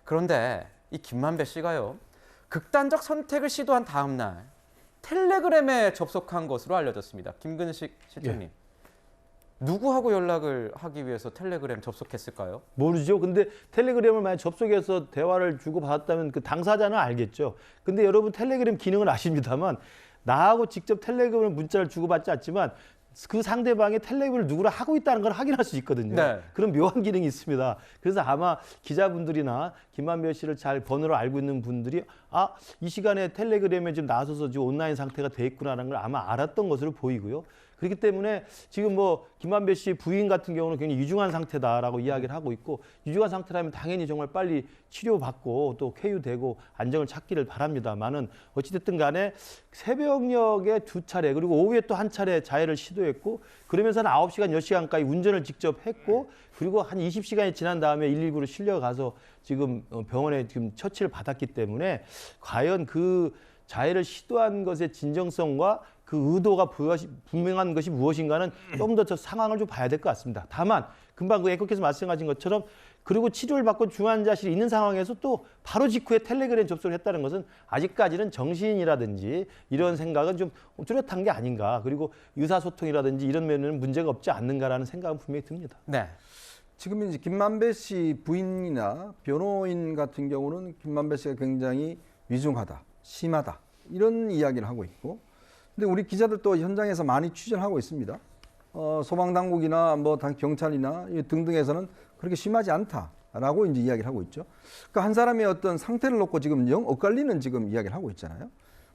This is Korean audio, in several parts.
그런데 이 김만배 씨가요. 극단적 선택을 시도한 다음 날 텔레그램에 접속한 것으로 알려졌습니다. 김근식 실장님. 예. 누구하고 연락을 하기 위해서 텔레그램 접속했을까요? 모르죠. 근데 텔레그램을 만약 접속해서 대화를 주고받았다면 그 당사자는 알겠죠. 근데 여러분 텔레그램 기능을 아십니다만 나하고 직접 텔레그램 문자를 주고받지 않지만 그 상대방이 텔레그램을 누구랑 하고 있다는 걸 확인할 수 있거든요. 네. 그런 묘한 기능이 있습니다. 그래서 아마 기자분들이나 김만배 씨를 잘 번호로 알고 있는 분들이 이 시간에 텔레그램에 지금 나서서 지금 온라인 상태가 돼 있구나라는 걸 아마 알았던 것으로 보이고요. 그렇기 때문에 지금 뭐 김만배 씨 부인 같은 경우는 굉장히 위중한 상태다라고 이야기를 하고 있고 위중한 상태라면 당연히 정말 빨리 치료받고 또 쾌유되고 안정을 찾기를 바랍니다만은 어찌됐든 간에 새벽녘에 2차례 그리고 오후에 또 한 차례 자해를 시도했고 그러면서는 9시간, 10시간까지 운전을 직접 했고 그리고 한 20시간이 지난 다음에 119로 실려가서 지금 병원에 지금 처치를 받았기 때문에 과연 그 자해를 시도한 것의 진정성과 그 의도가 분명한 것이 무엇인가는 좀 더 상황을 좀 봐야 될 것 같습니다. 다만 금방 그 앵커께서 말씀하신 것처럼 그리고 치료를 받고 중환자실에 있는 상황에서 또 바로 직후에 텔레그램 접속을 했다는 것은 아직까지는 정신이라든지 이런 생각은 좀 뚜렷한 게 아닌가. 그리고 의사소통이라든지 이런 면에는 문제가 없지 않는가라는 생각은 분명히 듭니다. 네. 지금 이제 김만배 씨 부인이나 변호인 같은 경우는 김만배 씨가 굉장히 위중하다, 심하다 이런 이야기를 하고 있고 근데 우리 기자들도 현장에서 많이 취재를 하고 있습니다. 소방당국이나 뭐 경찰이나 등등에서는 그렇게 심하지 않다라고 이제 이야기를 하고 있죠. 그러니까 한 사람의 어떤 상태를 놓고 지금 영 엇갈리는 지금 이야기를 하고 있잖아요.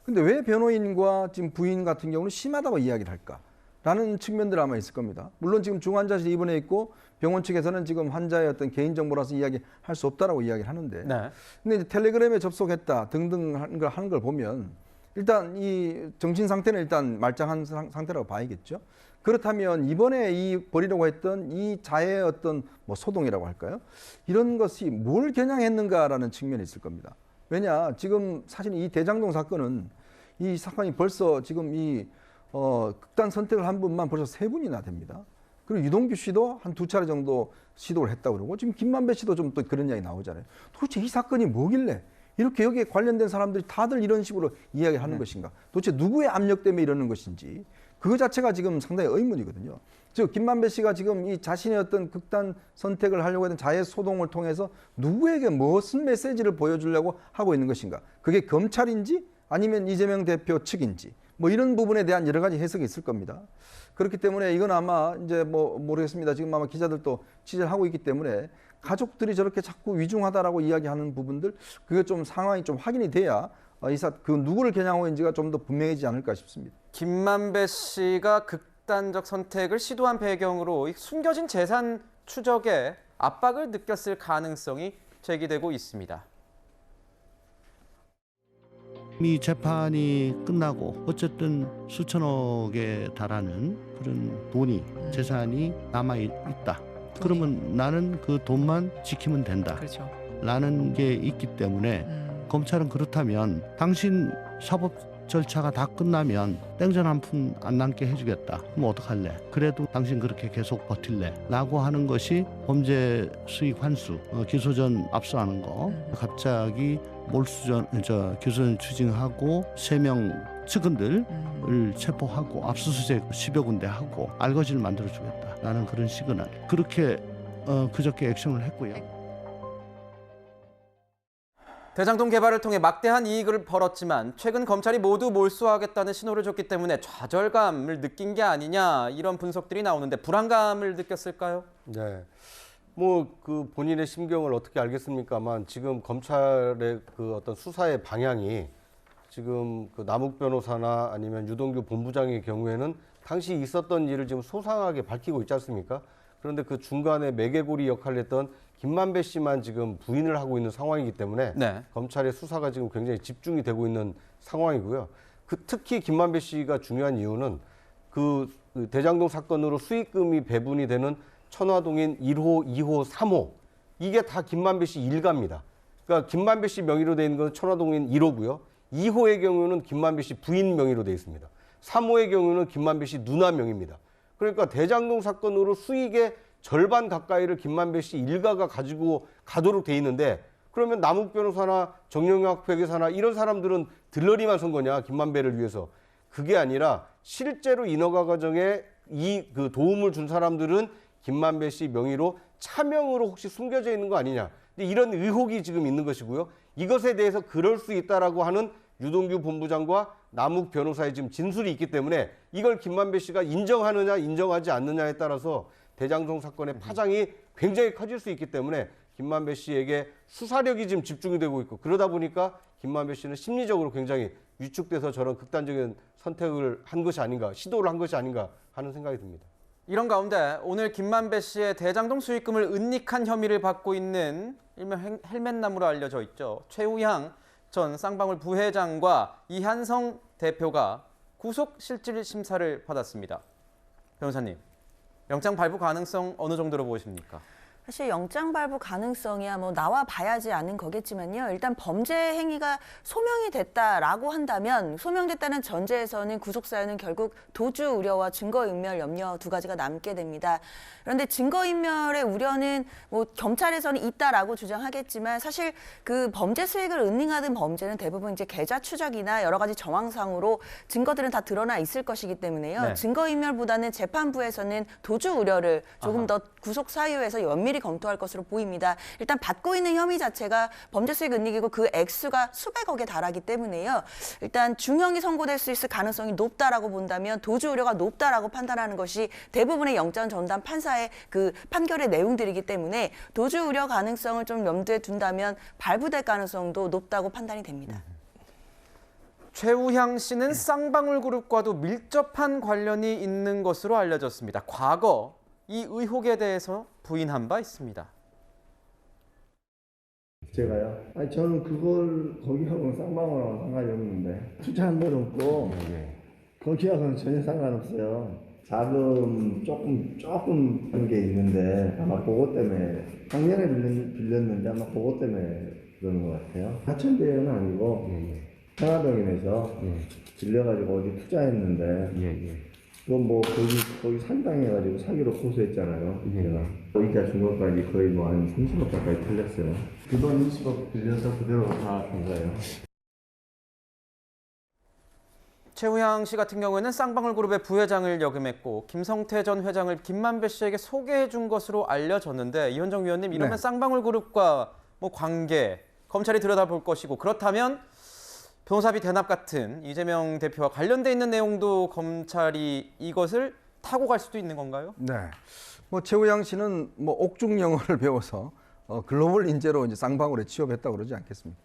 근데 왜 변호인과 지금 부인 같은 경우는 심하다고 이야기를 할까라는 측면들 아마 있을 겁니다. 물론 지금 중환자실에 입원해 있고 병원 측에서는 지금 환자의 어떤 개인정보라서 이야기할 수 없다라고 이야기를 하는데 네. 근데 이제 텔레그램에 접속했다 등등 하는 걸 보면 일단 이 정신 상태는 일단 말짱한 상태라고 봐야겠죠. 그렇다면 이번에 이 벌이려고 했던 이 자해의 어떤 뭐 소동이라고 할까요? 이런 것이 뭘 겨냥했는가라는 측면이 있을 겁니다. 왜냐 지금 사실 이 대장동 사건은 이 사건이 벌써 지금 이 극단 선택을 한 분만 벌써 3분이나 됩니다. 그리고 유동규 씨도 한 2차례 정도 시도를 했다고 그러고 지금 김만배 씨도 좀 또 그런 이야기 나오잖아요. 도대체 이 사건이 뭐길래 이렇게 여기에 관련된 사람들이 다들 이런 식으로 이야기하는 것인가? 도대체 누구의 압력 때문에 이러는 것인지 그거 자체가 지금 상당히 의문이거든요. 즉 김만배 씨가 지금 이 자신의 어떤 극단 선택을 하려고 했던 자해 소동을 통해서 누구에게 무슨 메시지를 보여주려고 하고 있는 것인가? 그게 검찰인지 아니면 이재명 대표 측인지 뭐 이런 부분에 대한 여러 가지 해석이 있을 겁니다. 그렇기 때문에 이건 아마 이제 뭐 모르겠습니다. 지금 아마 기자들도 취재를 하고 있기 때문에 가족들이 저렇게 자꾸 위중하다라고 이야기하는 부분들 그게 좀 상황이 좀 확인이 돼야 그 누구를 겨냥하고 있는지가 좀 더 분명해지지 않을까 싶습니다. 김만배 씨가 극단적 선택을 시도한 배경으로 이 숨겨진 재산 추적에 압박을 느꼈을 가능성이 제기되고 있습니다. 이 재판이 끝나고 어쨌든 수천억에 달하는 그런 돈이 재산이 남아 있다. 그러면 나는 그 돈만 지키면 된다. 그렇죠. 라는 게 있기 때문에 검찰은 그렇다면 당신 사법 절차가 다 끝나면 땡전 한 푼 안 남게 해주겠다. 그럼 어떡할래? 그래도 당신 그렇게 계속 버틸래? 라고 하는 것이 범죄 수익 환수, 기소전 압수하는 거. 갑자기 기소전 추징하고 3명 측근들을 체포하고 압수수색 10여 군데 하고 알거지를 만들어주겠다. 라는 그런 시그널. 그렇게 그저께 액션을 했고요. 대장동 개발을 통해 막대한 이익을 벌었지만 최근 검찰이 모두 몰수하겠다는 신호를 줬기 때문에 좌절감을 느낀 게 아니냐 이런 분석들이 나오는데 불안감을 느꼈을까요? 네. 뭐 그 본인의 심경을 어떻게 알겠습니까만 지금 검찰의 그 어떤 수사의 방향이 지금 그 남욱 변호사나 아니면 유동규 본부장의 경우에는 당시 있었던 일을 지금 소상하게 밝히고 있지 않습니까? 그런데 그 중간에 매개고리 역할을 했던 김만배 씨만 지금 부인을 하고 있는 상황이기 때문에 네. 검찰의 수사가 지금 굉장히 집중이 되고 있는 상황이고요. 특히 김만배 씨가 중요한 이유는 그 대장동 사건으로 수익금이 배분이 되는 천화동인 1호, 2호, 3호 이게 다 김만배 씨 일가입니다. 그러니까 김만배 씨 명의로 돼 있는 건 천화동인 1호고요. 2호의 경우는 김만배 씨 부인 명의로 돼 있습니다. 3호의 경우는 김만배 씨 누나 명의입니다. 그러니까 대장동 사건으로 수익의 절반 가까이를 김만배 씨 일가가 가지고 가도록 돼 있는데 그러면 남욱 변호사나 정영학 회계사나 이런 사람들은 들러리만 선 거냐, 김만배를 위해서. 그게 아니라 실제로 인허가 과정에 그 도움을 준 사람들은 김만배 씨 명의로 차명으로 혹시 숨겨져 있는 거 아니냐. 근데 이런 의혹이 지금 있는 것이고요. 이것에 대해서 그럴 수 있다라고 하는 유동규 본부장과 남욱 변호사의 지금 진술이 있기 때문에 이걸 김만배 씨가 인정하느냐 인정하지 않느냐에 따라서 대장동 사건의 파장이 굉장히 커질 수 있기 때문에 김만배 씨에게 수사력이 지금 집중이 되고 있고, 그러다 보니까 김만배 씨는 심리적으로 굉장히 위축돼서 저런 극단적인 선택을 한 것이 아닌가, 시도를 한 것이 아닌가 하는 생각이 듭니다. 이런 가운데 오늘 김만배 씨의 대장동 수익금을 은닉한 혐의를 받고 있는 일명 헬멧남으로 알려져 있죠. 최우향 전 쌍방울 부회장과 이한성 대표가 구속 실질 심사를 받았습니다. 변호사님, 영장 발부 가능성 어느 정도로 보십니까? 사실 영장 발부 가능성이야 뭐 나와 봐야지 아는 거겠지만요. 일단 범죄 행위가 소명이 됐다라고 한다면, 소명됐다는 전제에서는 구속 사유는 결국 도주 우려와 증거인멸 염려 두 가지가 남게 됩니다. 그런데 증거인멸의 우려는 뭐 검찰에서는 있다라고 주장하겠지만, 사실 그 범죄 수익을 은닉하는 범죄는 대부분 이제 계좌 추적이나 여러 가지 정황상으로 증거들은 다 드러나 있을 것이기 때문에요. 네. 증거인멸보다는 재판부에서는 도주 우려를 조금 더 구속 사유에서 면밀히 검토할 것으로 보입니다. 일단 받고 있는 혐의 자체가 범죄 수익 은닉이고 그 액수가 수백억에 달하기 때문에요. 일단 중형이 선고될 수 있을 가능성이 높다라고 본다면 도주 우려가 높다라고 판단하는 것이 대부분의 영장 전담 판사의 그 판결의 내용들이기 때문에 도주 우려 가능성을 좀 염두에 둔다면 발부될 가능성도 높다고 판단이 됩니다. 최우향 씨는 쌍방울 그룹과도 밀접한 관련이 있는 것으로 알려졌습니다. 과거 이 의혹에 대해서 부인한 바 있습니다. 제가요? 아니 저는 그걸 거기하고는 쌍방울하고는 상관이 없는데 투자한 건 없고 거기하고는 전혀 상관없어요. 자금 조금 한 게 있는데 아마 그것 때문에 작년에 빌렸는데 아마 그것 때문에 그러는 것 같아요. 하천대유는 아니고 청화동인에서 빌려가지고 어디 투자했는데 그건 뭐 거기 산당해가지고 사기로 고소했잖아요. 제가 이자 준 것까지 거의 뭐 한 30억 가까이 틀렸어요. 그 돈 20억 빌려서 그대로 다 준 거예요. 최우향 씨 같은 경우에는 쌍방울 그룹의 부회장을 역임했고 김성태 전 회장을 김만배 씨에게 소개해 준 것으로 알려졌는데, 이현정 위원님, 이러면 네. 쌍방울 그룹과 뭐 관계 검찰이 들여다볼 것이고, 그렇다면 변호사비 대납 같은 이재명 대표와 관련돼 있는 내용도 검찰이 이것을 타고 갈 수도 있는 건가요? 네. 뭐 최우양 씨는 뭐 옥중 영어를 배워서 글로벌 인재로 이제 쌍방울에 취업했다고 그러지 않겠습니까?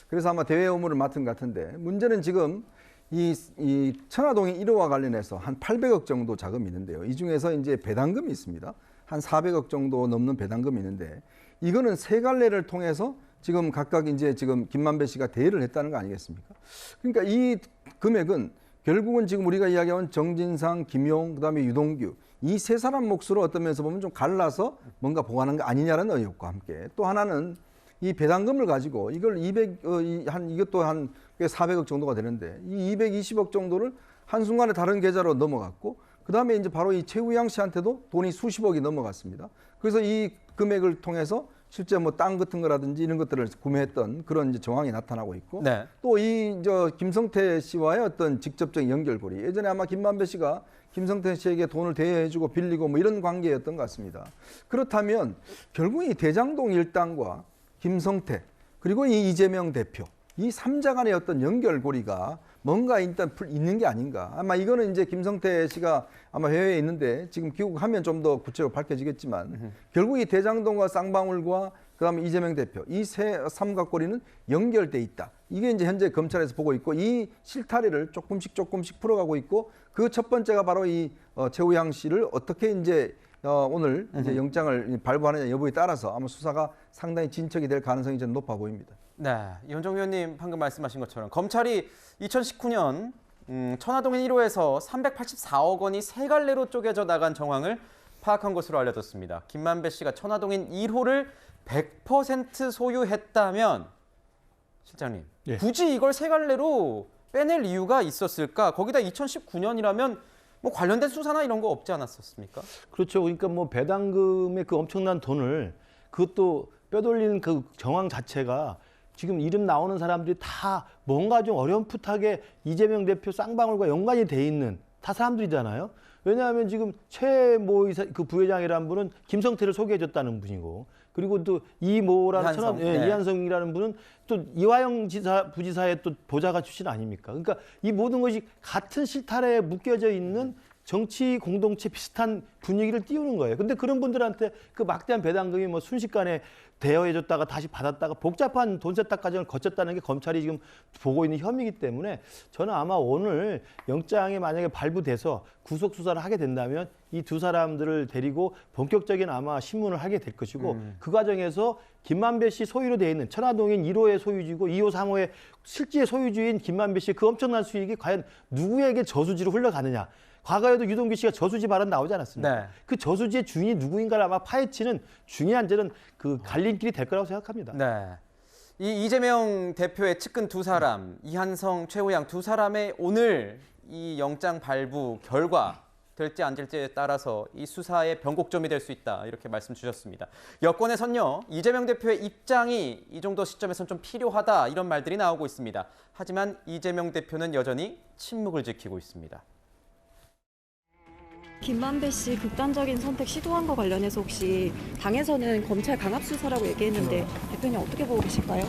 그래서 아마 대외 업무를 맡은 것 같은데, 문제는 지금 이 천화동인 1호와 관련해서 한 800억 정도 자금이 있는데요. 이 중에서 이제 배당금이 있습니다. 한 400억 정도 넘는 배당금이 있는데, 이거는 세 갈래를 통해서 지금 각각 이제 지금 김만배 씨가 대여를 했다는 거 아니겠습니까? 그러니까 이 금액은 결국은 지금 우리가 이야기한 정진상, 김용, 그다음에 유동규, 이 세 사람 몫으로 어떤 면에서 보면 좀 갈라서 뭔가 보관한 거 아니냐는 의혹과 함께, 또 하나는 이 배당금을 가지고 이걸 이것도 한 400억 정도가 되는데, 이 220억 정도를 한순간에 다른 계좌로 넘어갔고, 그다음에 이제 바로 이 최우양 씨한테도 돈이 수십억이 넘어갔습니다. 그래서 이 금액을 통해서 실제 뭐 땅 같은 거라든지 이런 것들을 구매했던 그런 이제 정황이 나타나고 있고, 네. 또 이 김성태 씨와의 어떤 직접적인 연결고리, 예전에 아마 김만배 씨가 김성태 씨에게 돈을 대여해주고 빌리고 뭐 이런 관계였던 것 같습니다. 그렇다면 결국 이 대장동 일당과 김성태 그리고 이 이재명 대표, 이 3자 간의 어떤 연결고리가 뭔가 일단 있는 게 아닌가. 아마 이거는 이제 김성태 씨가 아마 해외에 있는데 지금 귀국하면 좀 더 구체적으로 밝혀지겠지만, 결국 이 대장동과 쌍방울과 그다음에 이재명 대표, 이 세 삼각고리는 연결돼 있다. 이게 이제 현재 검찰에서 보고 있고, 이 실타래를 조금씩 풀어가고 있고, 그 첫 번째가 바로 이 최우양 씨를 어떻게 이제 오늘 이제 영장을 발부하느냐 여부에 따라서 아마 수사가 상당히 진척이 될 가능성이 좀 높아 보입니다. 네, 이현정 위원님 방금 말씀하신 것처럼 검찰이 2019년 천화동인 1호에서 384억 원이 세 갈래로 쪼개져 나간 정황을 파악한 것으로 알려졌습니다. 김만배 씨가 천화동인 1호를 100% 소유했다면, 실장님, 예. 굳이 이걸 세 갈래로 빼낼 이유가 있었을까? 거기다 2019년이라면 뭐 관련된 수사나 이런 거 없지 않았었습니까? 그렇죠. 그러니까 뭐 배당금의 그 엄청난 돈을, 그것도 뼈돌리는 그 정황 자체가 지금 이름 나오는 사람들이 다 뭔가 좀 어렴풋하게 이재명 대표 쌍방울과 연관이 돼 있는 다 사람들이잖아요. 왜냐하면 지금 최모 그 부회장이라는 분은 김성태를 소개해줬다는 분이고, 그리고 또 이모라는 이한성, 네. 이한성이라는 분은 또 이화영 부지사의 또 보좌관 출신 아닙니까? 그러니까 이 모든 것이 같은 실타래에 묶여져 있는 정치 공동체 비슷한 분위기를 띄우는 거예요. 근데 그런 분들한테 그 막대한 배당금이 뭐 순식간에 대여해줬다가 다시 받았다가 복잡한 돈 세탁 과정을 거쳤다는 게 검찰이 지금 보고 있는 혐의이기 때문에 저는 아마 오늘 영장이 만약에 발부돼서 구속 수사를 하게 된다면 이 두 사람들을 데리고 본격적인 아마 신문을 하게 될 것이고 그 과정에서 김만배 씨 소유로 되어 있는 천화동인 1호의 소유주이고 2호, 3호의 실제 소유주인 김만배 씨 그 엄청난 수익이 과연 누구에게 저수지로 흘러가느냐. 과거에도 유동규 씨가 저수지 발언 나오지 않았습니까? 네. 그 저수지의 주인이 누구인가를 아마 파헤치는 중요한 저는 그 갈림길이 될 거라고 생각합니다. 네. 이 이재명 대표의 측근 두 사람, 이한성, 최우양 두 사람의 오늘 이 영장 발부 결과 될지 안 될지에 따라서 이 수사의 변곡점이 될 수 있다, 이렇게 말씀 주셨습니다. 여권에선요, 이재명 대표의 입장이 이 정도 시점에선 좀 필요하다, 이런 말들이 나오고 있습니다. 하지만 이재명 대표는 여전히 침묵을 지키고 있습니다. 김만배 씨 극단적인 선택 시도한 거 관련해서 혹시 당에서는 검찰 강압 수사라고 얘기했는데 대표님 어떻게 보고 계실까요?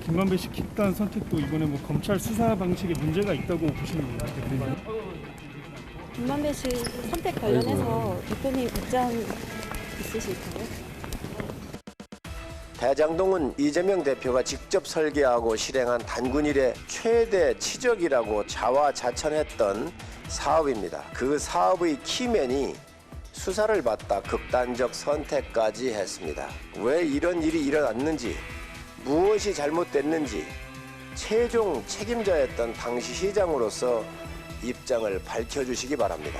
김만배 씨極端 선택도 이번에 뭐 검찰 수사 방식에 문제가 있다고 보시는 거예요, 대표님? 김만배 씨 선택 관련해서 대표님 입장 있으실까요? 대장동은 이재명 대표가 직접 설계하고 실행한 단군 이래 최대 치적이라고 자화자찬했던 사업입니다. 그 사업의 키맨이 수사를 받다 극단적 선택까지 했습니다. 왜 이런 일이 일어났는지, 무엇이 잘못됐는지 최종 책임자였던 당시 시장으로서 입장을 밝혀주시기 바랍니다.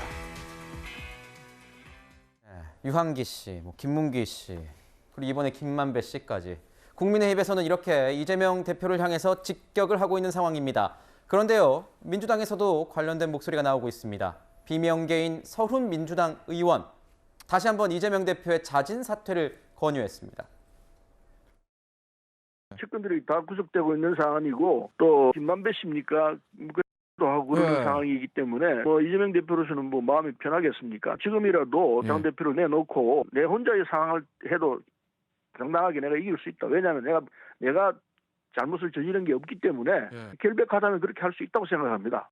유한기 씨, 김문기 씨, 그리고 이번에 김만배 씨까지 국민의힘에서는 이렇게 이재명 대표를 향해서 직격을 하고 있는 상황입니다. 그런데요, 민주당에서도 관련된 목소리가 나오고 있습니다. 비명계인 서훈 민주당 의원, 다시 한번 이재명 대표의 자진 사퇴를 권유했습니다. 측근들이 다 구속되고 있는 상황이고 또 김만배 씨입니까? 하고 그런 상황이기 때문에 이재명 대표로서는 마음이 편하겠습니까? 지금이라도 당대표를 내놓고 내 혼자의 상황을 해도 당당하게 내가 이길 수 있다. 왜냐하면 내가 잘못을 저지른 게 없기 때문에 결백하다면 그렇게 할 수 있다고 생각합니다.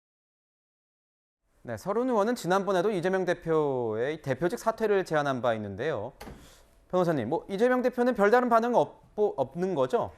네, 서른 의원은 지난번에도 이재명 대표의 대표직 사퇴를 제안한 바 있는데요. 변호사님, 이재명 대표는 별다른 반응 없는 거죠?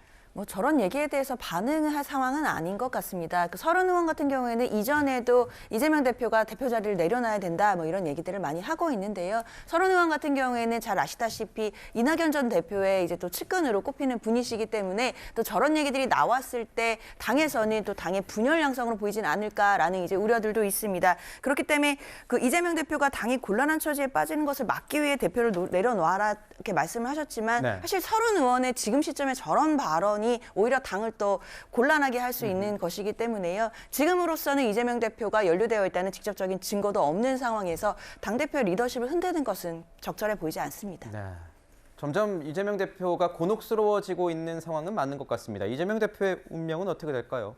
저런 얘기에 대해서 반응할 상황은 아닌 것 같습니다. 서른 의원 같은 경우에는 이전에도 이재명 대표가 대표 자리를 내려놔야 된다, 이런 얘기들을 많이 하고 있는데요. 서른 의원 같은 경우에는 잘 아시다시피 이낙연 전 대표의 이제 또 측근으로 꼽히는 분이시기 때문에 또 저런 얘기들이 나왔을 때 당에서는 또 당의 분열 양상으로 보이진 않을까라는 이제 우려들도 있습니다. 그렇기 때문에 그 이재명 대표가 당이 곤란한 처지에 빠지는 것을 막기 위해 대표를 내려놓아라 이렇게 말씀을 하셨지만 사실 서른 의원의 지금 시점에 저런 발언이 오히려 당을 또 곤란하게 할 수 있는 것이기 때문에요. 지금으로서는 이재명 대표가 연루되어 있다는 직접적인 증거도 없는 상황에서 당대표의 리더십을 흔드는 것은 적절해 보이지 않습니다. 네. 점점 이재명 대표가 곤혹스러워지고 있는 상황은 맞는 것 같습니다. 이재명 대표의 운명은 어떻게 될까요?